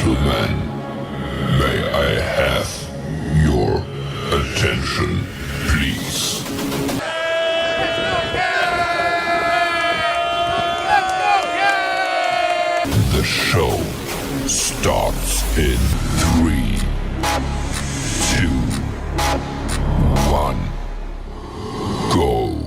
gentlemen, may I have your attention, please? The show starts in 3, 2, 1, go.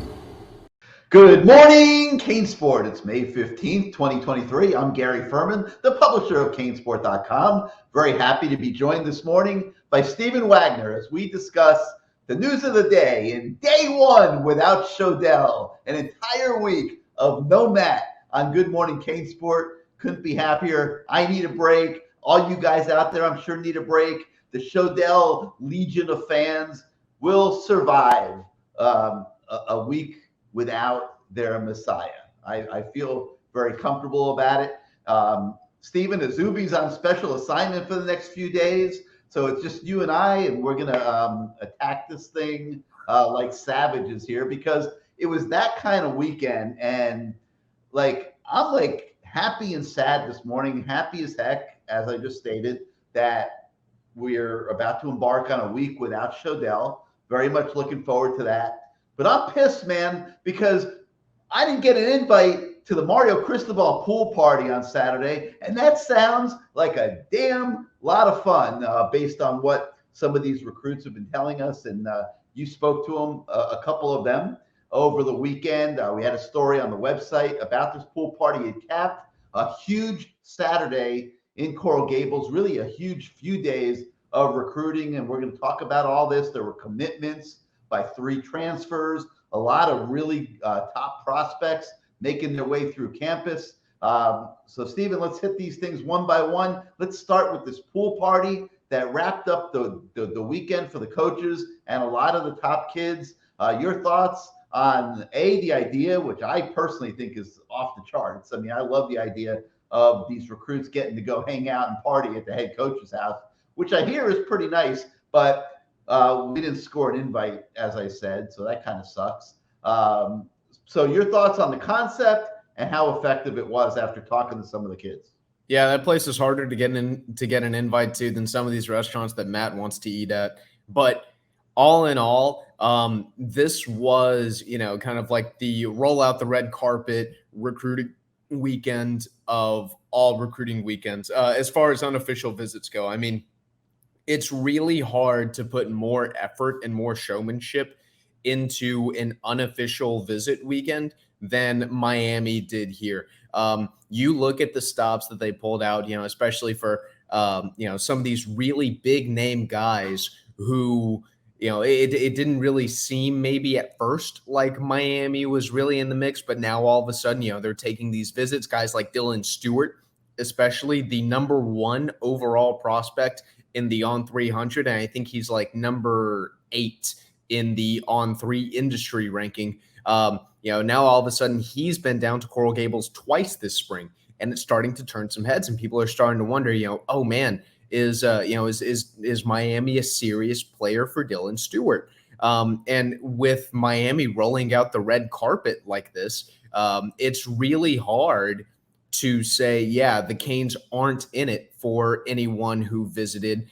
Good morning, CaneSport. It's May 15th, 2023. I'm Gary Ferman, the publisher of CaneSport.com. Very happy to be joined this morning by Stephen Wagner as we discuss the news of the day in day one without Shodell, an entire week of no Matt on Good Morning CaneSport. Couldn't be happier. I need a break. All you guys out there, I'm sure, need a break. The Shodell Legion of fans will survive a week without their Messiah. I feel very comfortable about it. Stephen Azubi's on special assignment for the next few days. So it's just you and I, and we're going to attack this thing like savages here because it was that kind of weekend. And I'm happy and sad this morning, happy as heck, as I just stated, that we're about to embark on a week without Shodell. Very much looking forward to that. But I'm pissed, man, because I didn't get an invite to the Mario Cristobal pool party on Saturday. And that sounds like a damn lot of fun based on what some of these recruits have been telling us. And you spoke to them, a couple of them, over the weekend. We had a story on the website about this pool party. It capped a huge Saturday in Coral Gables, really a huge few days of recruiting. And we're going to talk about all this. There were commitments by 3 transfers, a lot of really top prospects making their way through campus. So, Stephen, let's hit these things one by one. Let's start with this pool party that wrapped up the weekend for the coaches and a lot of the top kids. Your thoughts on, the idea, which I personally think is off the charts. I mean, I love the idea of these recruits getting to go hang out and party at the head coach's house, which I hear is pretty nice, but we didn't score an invite, as I said, so that kind of sucks. So your thoughts on the concept and how effective it was after talking to some of the kids? Yeah, that place is harder to get an invite to than some of these restaurants that Matt wants to eat at. But all in all, this was, kind of like the roll out the red carpet recruiting weekend of all recruiting weekends. As far as unofficial visits go, I mean, it's really hard to put more effort and more showmanship into an unofficial visit weekend than Miami did here. You look at the stops that they pulled out, especially for, some of these really big name guys who, it didn't really seem maybe at first like Miami was really in the mix, but now all of a sudden, they're taking these visits, guys like Dylan Stewart, especially the number 1 overall prospect in the on 300. And I think he's like number 8 in the on 3 industry ranking. Now all of a sudden he's been down to Coral Gables twice this spring, and it's starting to turn some heads, and people are starting to wonder, oh man, is Miami a serious player for Dylan Stewart? And with Miami rolling out the red carpet like this, it's really hard to say, yeah, the Canes aren't in it for anyone who visited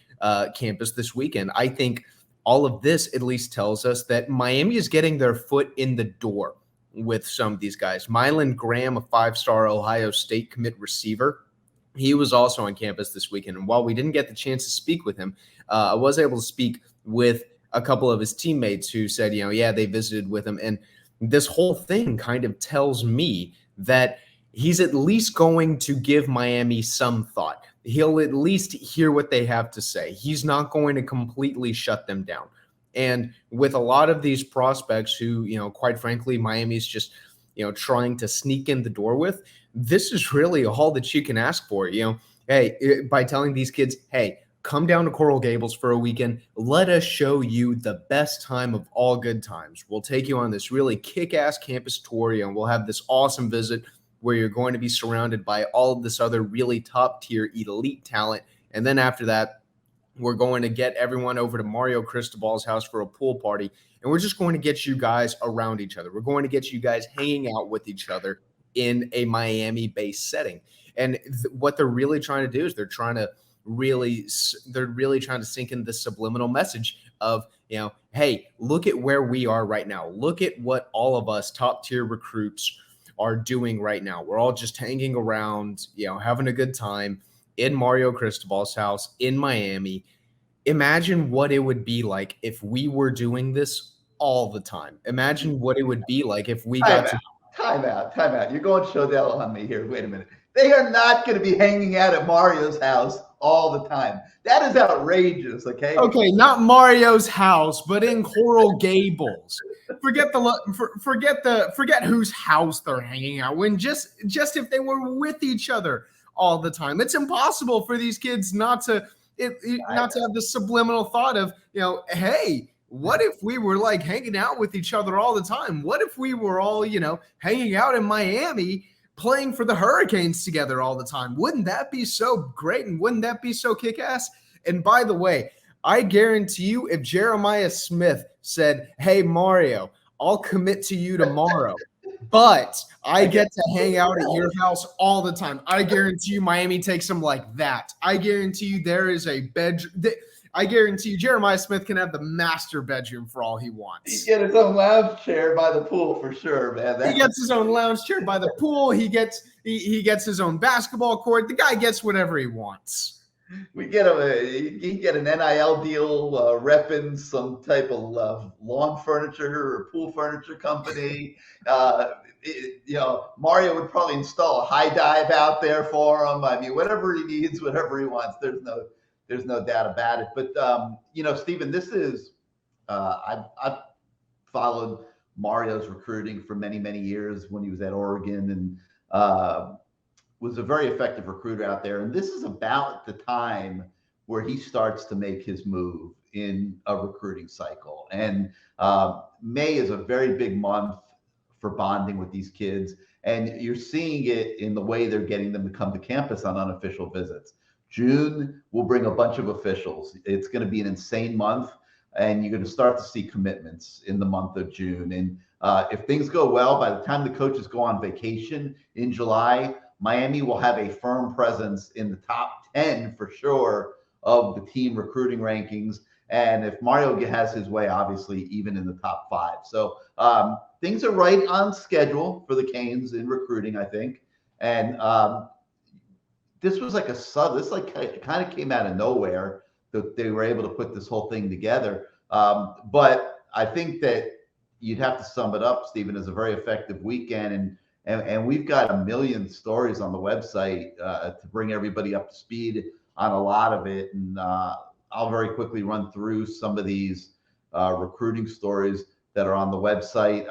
campus this weekend. I think all of this at least tells us that Miami is getting their foot in the door with some of these guys. Mylan Graham, a 5-star Ohio State commit receiver, he was also on campus this weekend. And while we didn't get the chance to speak with him, I was able to speak with a couple of his teammates who said, they visited with him. And this whole thing kind of tells me that he's at least going to give Miami some thought. He'll at least hear what they have to say. He's not going to completely shut them down. And with a lot of these prospects who, quite frankly, Miami's just, trying to sneak in the door with, this is really all that you can ask for. Hey, by telling these kids, hey, come down to Coral Gables for a weekend. Let us show you the best time of all good times. We'll take you on this really kick-ass campus tour, and we'll have this awesome visit where you're going to be surrounded by all of this other really top-tier elite talent. And then after that, we're going to get everyone over to Mario Cristobal's house for a pool party, and we're just going to get you guys around each other. We're going to get you guys hanging out with each other in a Miami-based setting. And what they're really trying to do is they're trying to they're really trying to sink in this subliminal message of, hey, look at where we are right now. Look at what all of us top tier recruits are doing right now. We're all just hanging around, having a good time in Mario Cristobal's house in Miami. Imagine what it would be like if we were doing this all the time. Imagine what it would be like if we got to. Time out. You're going Shodell on me here. Wait a minute. They are not going to be hanging out at Mario's house all the time. That is outrageous. Okay. Okay, not Mario's house, but in Coral Gables. Forget whose house they're hanging out in. Just if they were with each other all the time. It's impossible for these kids not to have this subliminal thought of, hey, what if we were like hanging out with each other all the time? What if we were all, hanging out in Miami playing for the Hurricanes together all the time? Wouldn't that be so great? And wouldn't that be so kick-ass? And by the way, I guarantee you, if Jeremiah Smith said, hey, Mario, I'll commit to you tomorrow, but I get to hang out at your house all the time, I guarantee you Miami takes him like that. I guarantee you there is a bedroom. I guarantee you Jeremiah Smith can have the master bedroom for all he wants. He get his own lounge chair by the pool for sure, man. He gets his own lounge chair by the pool. He gets his own basketball court. The guy gets whatever he wants. We get he get an NIL deal repping some type of lawn furniture or pool furniture company. Mario would probably install a high dive out there for him. I mean, whatever he needs, whatever he wants. There's no doubt about it. But Stephen, this is I've followed Mario's recruiting for many, many years when he was at Oregon and was a very effective recruiter out there. And this is about the time where he starts to make his move in a recruiting cycle. And May is a very big month for bonding with these kids. And you're seeing it in the way they're getting them to come to campus on unofficial visits. June will bring a bunch of officials. It's going to be an insane month, and you're going to start to see commitments in the month of June. And if things go well, by the time the coaches go on vacation in July, Miami will have a firm presence in the top 10 for sure of the team recruiting rankings. And if Mario has his way, obviously, even in the top 5. So things are right on schedule for the Canes in recruiting, I think. And this was like kind of came out of nowhere that they were able to put this whole thing together. But I think that you'd have to sum it up, Stephen, as a very effective weekend. And we've got a million stories on the website to bring everybody up to speed on a lot of it. And I'll very quickly run through some of these recruiting stories that are on the website.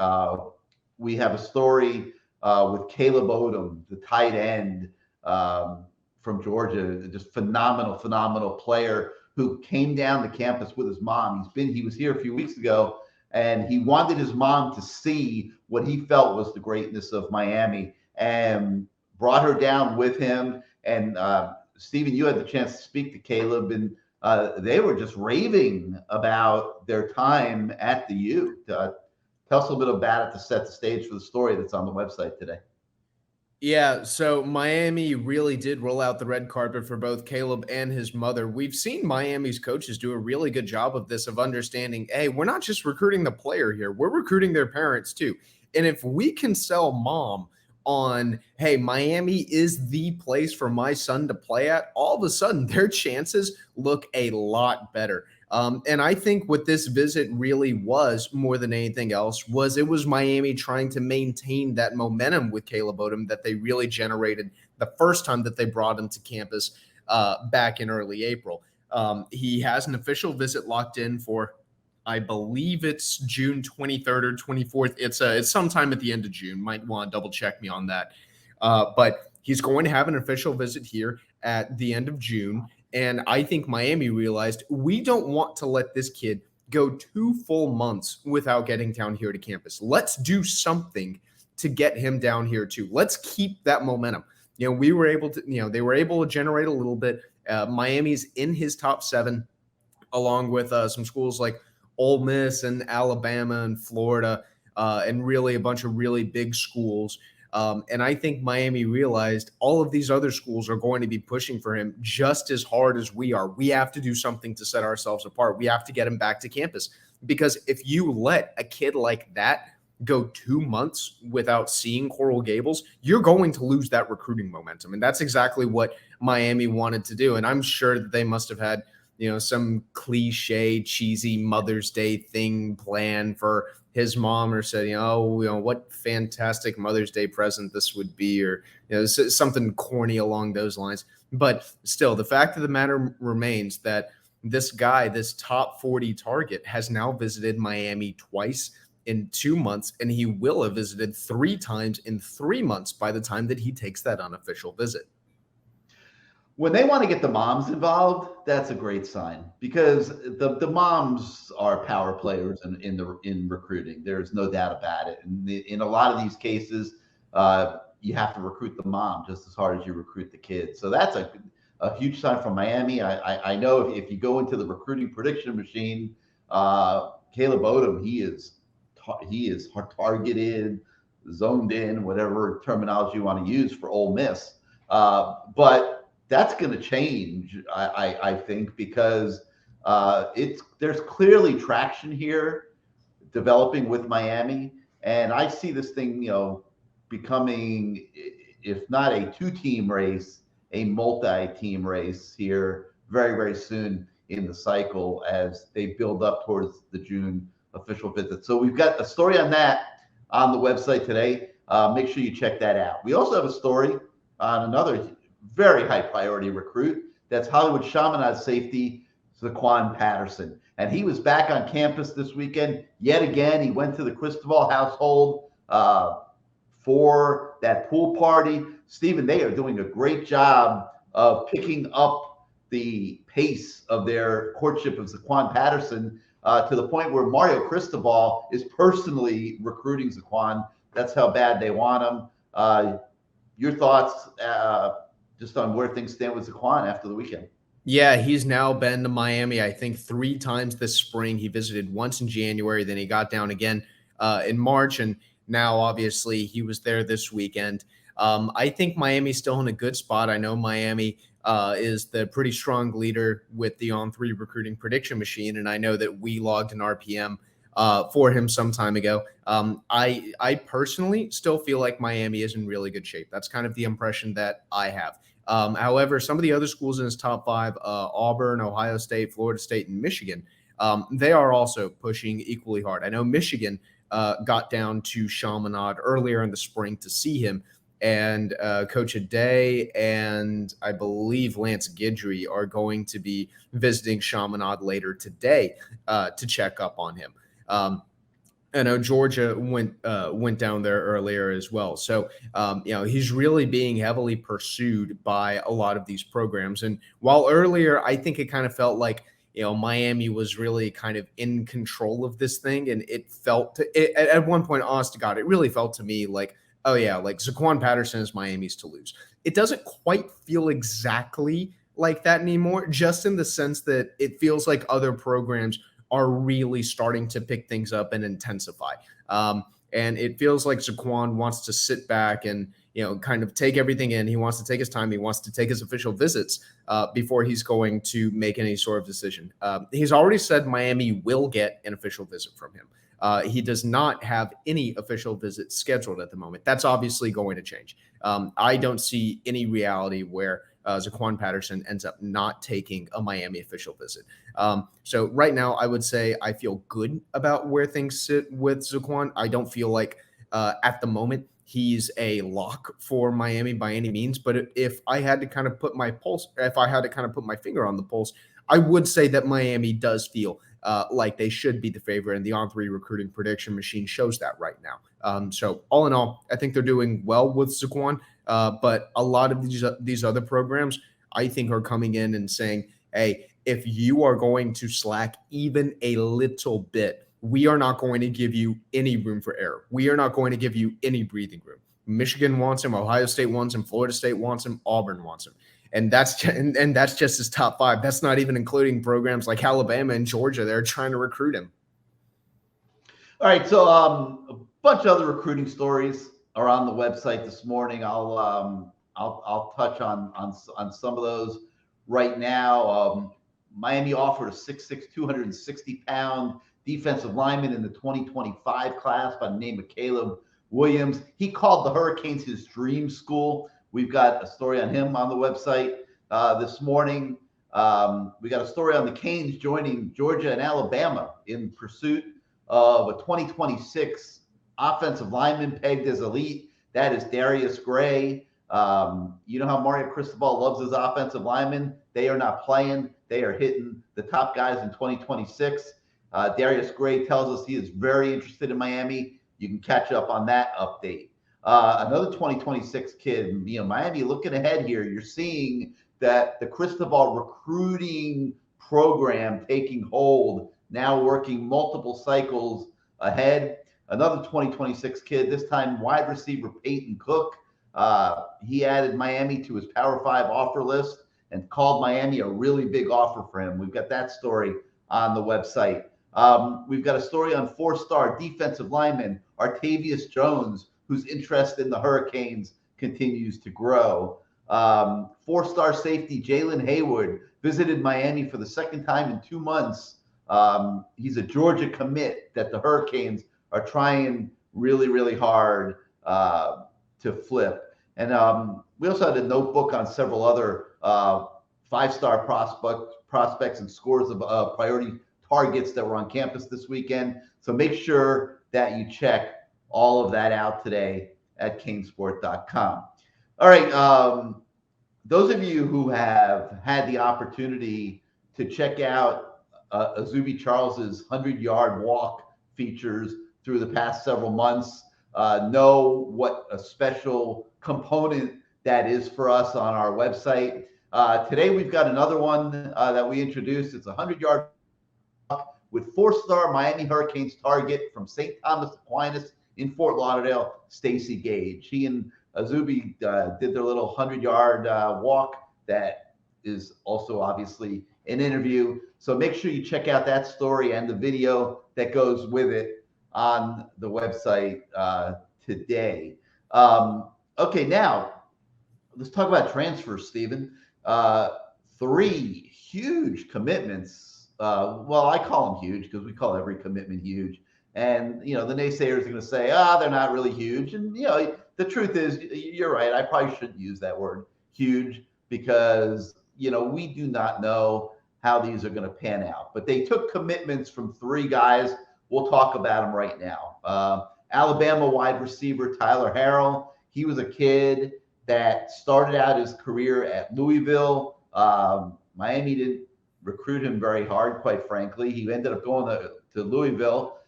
We have a story with Caleb Odom, the tight end from Georgia, just phenomenal player who came down to campus with his mom. He was here a few weeks ago, and he wanted his mom to see what he felt was the greatness of Miami and brought her down with him. And Stephen, you had the chance to speak to Caleb, and they were just raving about their time at the U. Tell us a little bit about it to set the stage for the story that's on the website today. Yeah, so Miami really did roll out the red carpet for both Caleb and his mother. We've seen Miami's coaches do a really good job of this, of understanding, hey, we're not just recruiting the player here, we're recruiting their parents too. And if we can sell mom on, hey, Miami is the place for my son to play at, all of a sudden their chances look a lot better. And I think what this visit really was, more than anything else, it was Miami trying to maintain that momentum with Caleb Odom that they really generated the first time that they brought him to campus back in early April. He has an official visit locked in for, I believe it's June 23rd or 24th. It's sometime at the end of June. Might want to double check me on that. But he's going to have an official visit here at the end of June. And I think Miami realized we don't want to let this kid go 2 full months without getting down here to campus. Let's do something to get him down here too. Let's keep that momentum. They were able to generate a little bit. Miami's in his top 7, along with some schools like Ole Miss and Alabama and Florida, and really a bunch of really big schools. And I think Miami realized all of these other schools are going to be pushing for him just as hard as we are. We have to do something to set ourselves apart. We have to get him back to campus, because if you let a kid like that go 2 months without seeing Coral Gables, you're going to lose that recruiting momentum. And that's exactly what Miami wanted to do. And I'm sure that they must have had, some cliche, cheesy Mother's Day thing planned for his mom, or said, what fantastic Mother's Day present this would be, or, something corny along those lines. But still, the fact of the matter remains that this guy, this top 40 target, has now visited Miami twice in 2 months, and he will have visited 3 times in 3 months by the time that he takes that unofficial visit. When they want to get the moms involved, that's a great sign, because the moms are power players in recruiting. There's no doubt about it. And in a lot of these cases, you have to recruit the mom just as hard as you recruit the kids. So that's a huge sign from Miami. I know if you go into the recruiting prediction machine, Caleb Odom, he is targeted, zoned in, whatever terminology you want to use for Ole Miss. But that's going to change, I think, because there's clearly traction here developing with Miami, and I see this thing, becoming, if not a 2-team race, a multi-team race here very, very soon in the cycle as they build up towards the June official visit. So we've got a story on that on the website today. Make sure you check that out. We also have a story on another very high priority recruit. That's Hollywood Chaminade safety Zaquan Patterson. And he was back on campus this weekend. Yet again, he went to the Cristobal household for that pool party. Stephen, they are doing a great job of picking up the pace of their courtship of Zaquan Patterson to the point where Mario Cristobal is personally recruiting Zaquan. That's how bad they want him. Your thoughts just on where things stand with Zaquan after the weekend? Yeah, he's now been to Miami, I think, 3 times this spring. He visited once in January, then he got down again in March, and now obviously he was there this weekend. I think Miami's still in a good spot. I know Miami is the pretty strong leader with the On3 recruiting prediction machine, and I know that we logged an RPM for him some time ago. I personally still feel like Miami is in really good shape. That's kind of the impression that I have. However, some of the other schools in his top 5, Auburn, Ohio State, Florida State, and Michigan, they are also pushing equally hard. I know Michigan got down to Chaminade earlier in the spring to see him, and Coach Aday and I believe Lance Guidry are going to be visiting Chaminade later today to check up on him. I know Georgia went down there earlier as well. So, he's really being heavily pursued by a lot of these programs. And while earlier, I think it kind of felt like, Miami was really kind of in control of this thing. And it felt at one point, honest to God, it really felt to me like, oh yeah, like Zaquan Patterson is Miami's to lose. It doesn't quite feel exactly like that anymore, just in the sense that it feels like other programs are really starting to pick things up and intensify. And it feels like Zaquan wants to sit back and, kind of take everything in. He wants to take his time. He wants to take his official visits before he's going to make any sort of decision. He's already said Miami will get an official visit from him. He does not have any official visits scheduled at the moment. That's obviously going to change. I don't see any reality where Zaquan Patterson ends up not taking a Miami official visit. So right now, I would say I feel good about where things sit with Zaquan. I don't feel like at the moment he's a lock for Miami by any means. But if I had to kind of put my finger on the pulse, I would say that Miami does feel like they should be the favorite, and the On3 recruiting prediction machine shows that right now. So all in all, I think they're doing well with Zaquan. But a lot of these other programs, I think, are coming in and saying, hey, if you are going to slack even a little bit, we are not going to give you any room for error. We are not going to give you any breathing room. Michigan wants him. Ohio State wants him. Florida State wants him. Auburn wants him. And that's just his top 5. That's not even including programs like Alabama and Georgia. They're trying to recruit him. All right, so a bunch of other recruiting stories are on the website this morning. I'll touch on some of those right now. Miami offered a 6'6", 260-pound defensive lineman in the 2025 class by the name of Caleb Williams. He called the Hurricanes his dream school. We've got a story on him on the website this morning. We got a story on the Canes joining Georgia and Alabama in pursuit of a 2026 offensive lineman pegged as elite. That is Darius Gray. You know how Mario Cristobal loves his offensive linemen. They are not playing. They are hitting the top guys in 2026. Darius Gray tells us he is very interested in Miami. You can catch up on that update. Another 2026 kid, Miami looking ahead here. You're seeing that the Cristobal recruiting program taking hold, now working multiple cycles ahead. Another 2026 kid, this time wide receiver Peyton Cook. He added Miami to his Power 5 offer list and called Miami a really big offer for him. We've got that story on the website. We've got a story on 4-star defensive lineman Artavius Jones, whose interest in the Hurricanes continues to grow. 4-star safety Jalen Haywood visited Miami for the second time in 2 months. He's a Georgia commit that the Hurricanes are trying really, really hard to flip. And we also had a notebook on several other 5-star prospects and scores of priority targets that were on campus this weekend. So make sure that you check all of that out today at CaneSport.com. All right. Those of you who have had the opportunity to check out Azubi Charles's 100-yard walk features through the past several months know what a special component that is for us on our website. Today, we've got another one that we introduced. It's a 100-yard walk with 4-star Miami Hurricanes target from St. Thomas Aquinas in Fort Lauderdale, Stacey Gage. He and Azubi did their little 100-yard walk. That is also obviously an interview. So make sure you check out that story and the video that goes with it on the website today. Okay, now let's talk about transfers, Stephen. 3 huge commitments. Well, I call them huge because we call every commitment huge. And, the naysayers are going to say, they're not really huge. And, the truth is, you're right. I probably shouldn't use that word huge because, we do not know how these are going to pan out. But they took commitments from 3 guys. We'll talk about them right now. Alabama wide receiver Tyler Harrell. He was a kid that started out his career at Louisville. Miami didn't recruit him very hard, quite frankly. He ended up going to Louisville.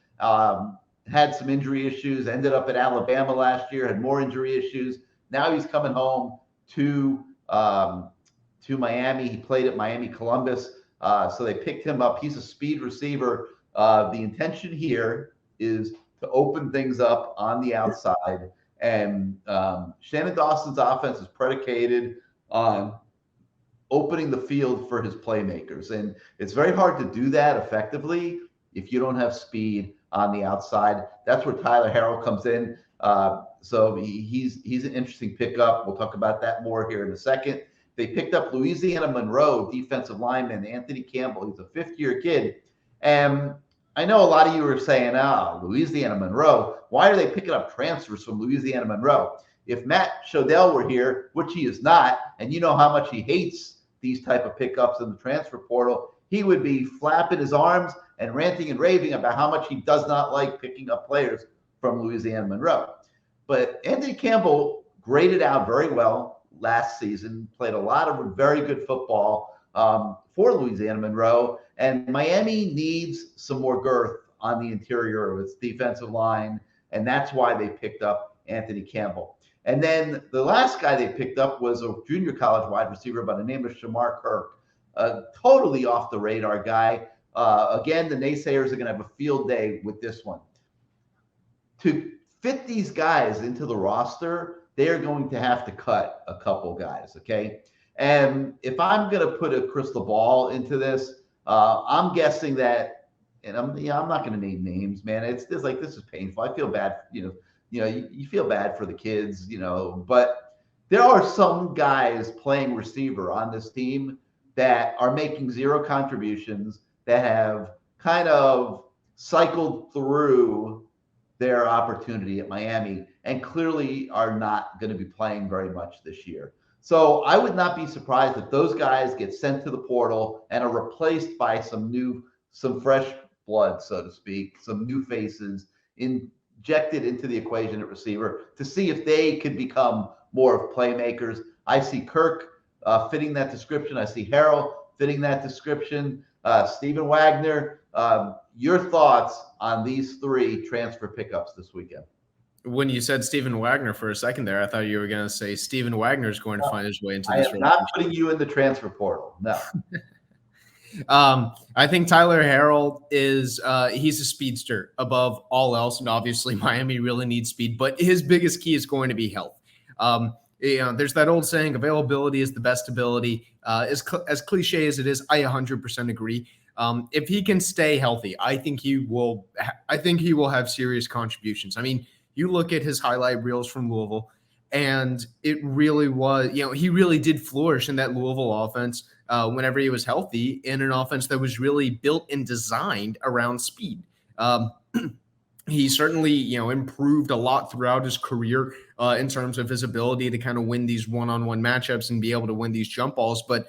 Had some injury issues, ended up at Alabama last year, had more injury issues. Now he's coming home to Miami. He played at Miami Columbus, so they picked him up. He's a speed receiver. The intention here is to open things up on the outside. And Shannon Dawson's offense is predicated on opening the field for his playmakers. And it's very hard to do that effectively if you don't have speed on the outside. That's where Tyler Harrell comes in. So he's an interesting pickup. We'll talk about that more here in a second. They picked up Louisiana Monroe defensive lineman Anthony Campbell. He's a 5th-year kid. And I know a lot of you are saying, Louisiana Monroe, why are they picking up transfers from Louisiana Monroe? If Matt Shodell were here, which he is not, and you know how much he hates these type of pickups in the transfer portal, he would be flapping his arms and ranting and raving about how much he does not like picking up players from Louisiana Monroe. But Anthony Campbell graded out very well last season, played a lot of very good football for Louisiana Monroe, and Miami needs some more girth on the interior of its defensive line, and that's why they picked up Anthony Campbell. And then the last guy they picked up was a junior college wide receiver by the name of Shamar Kirk, a totally off the radar guy. Again, the naysayers are going to have a field day with this one. To fit these guys into the roster, they are going to have to cut a couple guys, okay? And if I'm going to put a crystal ball into this, I'm guessing that, and I'm not going to name names, man. It's just like, this is painful. I feel bad, you feel bad for the kids, but there are some guys playing receiver on this team that are making zero contributions, that have kind of cycled through their opportunity at Miami and clearly are not going to be playing very much this year. So I would not be surprised if those guys get sent to the portal and are replaced by some fresh blood, so to speak, some new faces injected into the equation at receiver to see if they could become more of playmakers. I see Kirk fitting that description. I see Harrell fitting that description. Stephen Wagner, your thoughts on these three transfer pickups this weekend? When you said Stephen Wagner for a second there, I thought you were going to say Stephen Wagner is going to find his way into this. I am not putting you in the transfer portal. No. I think Tyler Harrell is he's a speedster above all else, and obviously Miami really needs speed, but his biggest key is going to be health. There's that old saying, availability is the best ability. As cliche as it is, I 100% agree. If he can stay healthy, I think he will have serious contributions. I mean, you look at his highlight reels from Louisville, and it really was, he really did flourish in that Louisville offense whenever he was healthy, in an offense that was really built and designed around speed. He certainly, improved a lot throughout his career in terms of his ability to kind of win these one-on-one matchups and be able to win these jump balls. But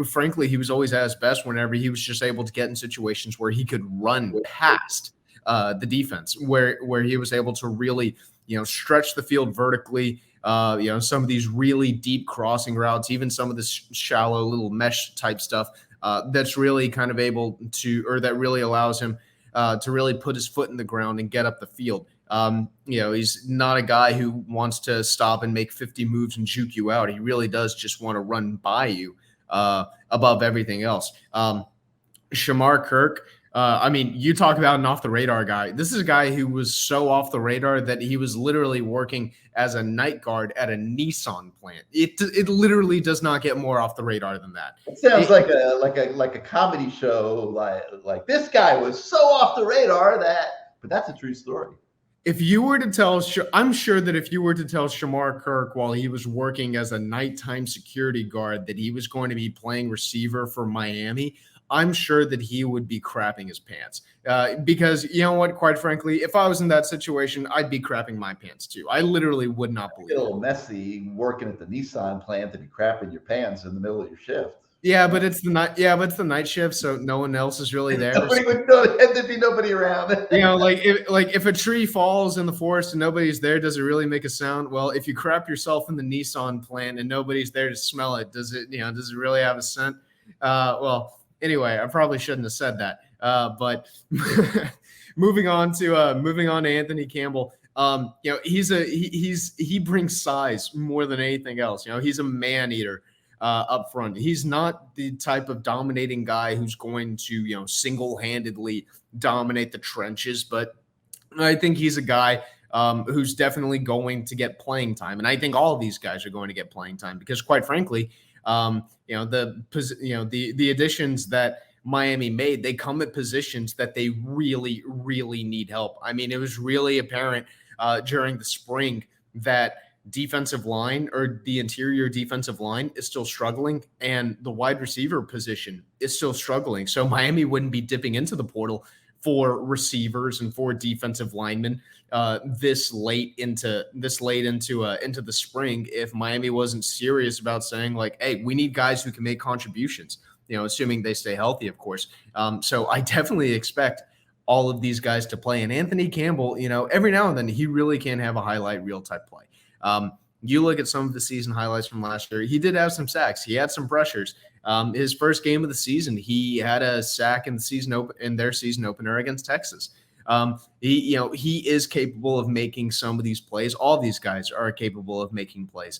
frankly, he was always at his best whenever he was just able to get in situations where he could run past the defense, where he was able to really, stretch the field vertically. Some of these really deep crossing routes, even some of this shallow little mesh type stuff that's really kind of able to, or that really allows him to really put his foot in the ground and get up the field. He's not a guy who wants to stop and make 50 moves and juke you out. He really does just want to run by you above everything else. Shamar Kirk, you talk about an off-the-radar guy. This is a guy who was so off the radar that he was literally working as a night guard at a Nissan plant. It literally does not get more off the radar than that. It sounds like a comedy show. Like this guy was so off the radar but that's a true story. If you were to tell, I'm sure that if you were to tell Shamar Kirk while he was working as a nighttime security guard that he was going to be playing receiver for Miami, I'm sure that he would be crapping his pants because, you know what, quite frankly, if I was in that situation, I'd be crapping my pants too. I literally would not believe it. A little messy working at the Nissan plant to be crapping your pants in the middle of your shift. Yeah, but it's the night. Yeah, but it's the night shift, so no one else is really there. Nobody would know. There'd be nobody around. If a tree falls in the forest and nobody's there, does it really make a sound? Well, if you crap yourself in the Nissan plant and nobody's there to smell it, does it really have a scent? Anyway, I probably shouldn't have said that. But moving on to Anthony Campbell. He brings size more than anything else. He's a man eater up front. He's not the type of dominating guy who's going to single-handedly dominate the trenches, but I think he's a guy who's definitely going to get playing time, and I think all of these guys are going to get playing time because, quite frankly, the additions that Miami made, they come at positions that they really, really need help. I mean, it was really apparent during the spring that defensive line or the interior defensive line is still struggling and the wide receiver position is still struggling. So Miami wouldn't be dipping into the portal for receivers and for defensive linemen this late into the spring if Miami wasn't serious about saying like, hey, we need guys who can make contributions, assuming they stay healthy, of course. So I definitely expect all of these guys to play. And Anthony Campbell, every now and then he really can have a highlight reel type play. You look at some of the season highlights from last year, he did have some sacks. He had some pressures. His first game of the season, he had a sack in their season opener against Texas. He is capable of making some of these plays. All these guys are capable of making plays.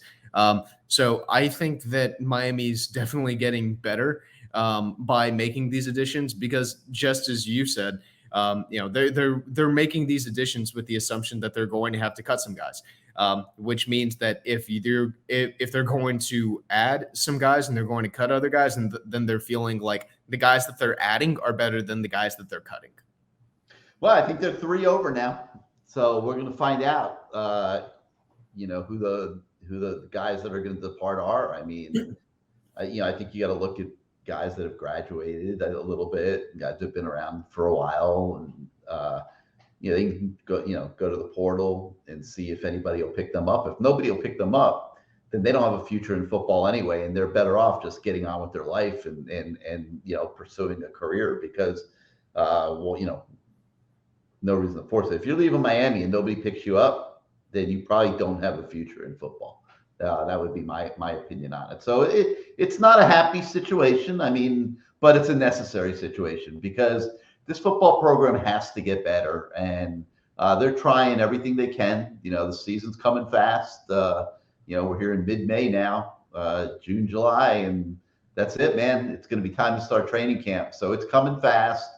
So I think that Miami's definitely getting better by making these additions because just as you said, they're making these additions with the assumption that they're going to have to cut some guys. Which means that if they're going to add some guys and they're going to cut other guys, and then they're feeling like the guys that they're adding are better than the guys that they're cutting. Well, I think they're 3 over now. So we're going to find out, who the guys that are going to depart are. I mean, I think you got to look at guys that have graduated a little bit, guys that have been around for a while, and you can go to the portal and see if anybody will pick them up. If nobody will pick them up, then they don't have a future in football anyway, and they're better off just getting on with their life and pursuing a career because, no reason to force it. If you're leaving Miami and nobody picks you up, then you probably don't have a future in football. That would be my opinion on it. So it's not a happy situation. I mean, but it's a necessary situation because this football program has to get better, and they're trying everything they can. The season's coming fast. We're here in mid-May now, June, July, and that's it, man. It's going to be time to start training camp. So it's coming fast,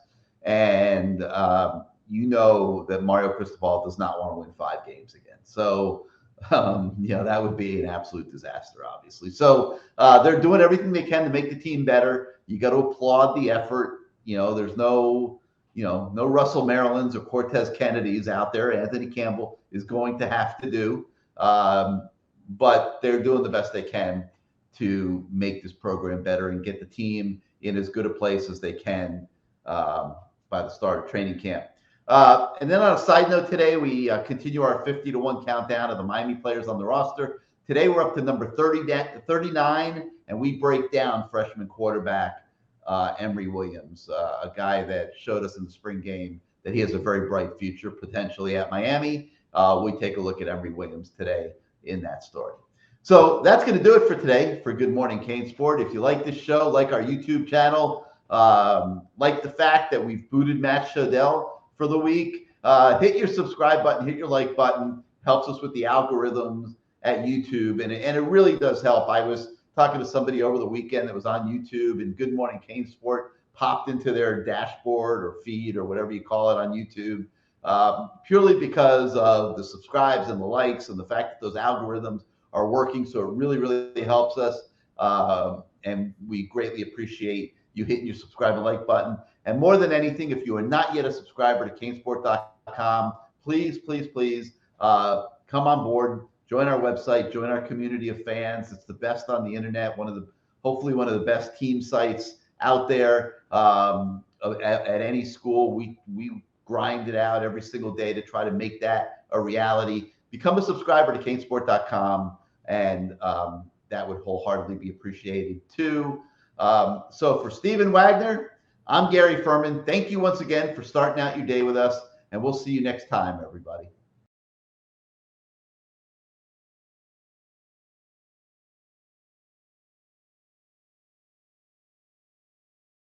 and that Mario Cristobal does not want to win 5 games again. So, that would be an absolute disaster, obviously. So they're doing everything they can to make the team better. You got to applaud the effort. There's no Russell Marylands or Cortez Kennedys out there. Anthony Campbell is going to have to do, but they're doing the best they can to make this program better and get the team in as good a place as they can by the start of training camp. And then on a side note today, we continue our 50-1 countdown of the Miami players on the roster. Today, we're up to number 39, and we break down freshman quarterback Emory Williams, a guy that showed us in the spring game that he has a very bright future potentially at Miami. We take a look at Emory Williams today in that story. So that's going to do it for today for Good Morning CaneSport. If you like this show, like our YouTube channel, like the fact that we've booted Matt Shodell for the week, hit your subscribe button, hit your like button. Helps us with the algorithms at YouTube, and it really does help. I was talking to somebody over the weekend that was on YouTube, and Good Morning CaneSport popped into their dashboard or feed or whatever you call it on YouTube, purely because of the subscribes and the likes and the fact that those algorithms are working. So it really, really helps us, and we greatly appreciate you hitting your subscribe and like button. And more than anything, if you are not yet a subscriber to CaneSport.com, please, please, please come on board, join our website, join our community of fans. It's the best on the internet, hopefully one of the best team sites out there at any school. We grind it out every single day to try to make that a reality. Become a subscriber to CaneSport.com, and that would wholeheartedly be appreciated too. So for Stephen Wagner, I'm Gary Ferman. Thank you once again for starting out your day with us, and we'll see you next time, everybody.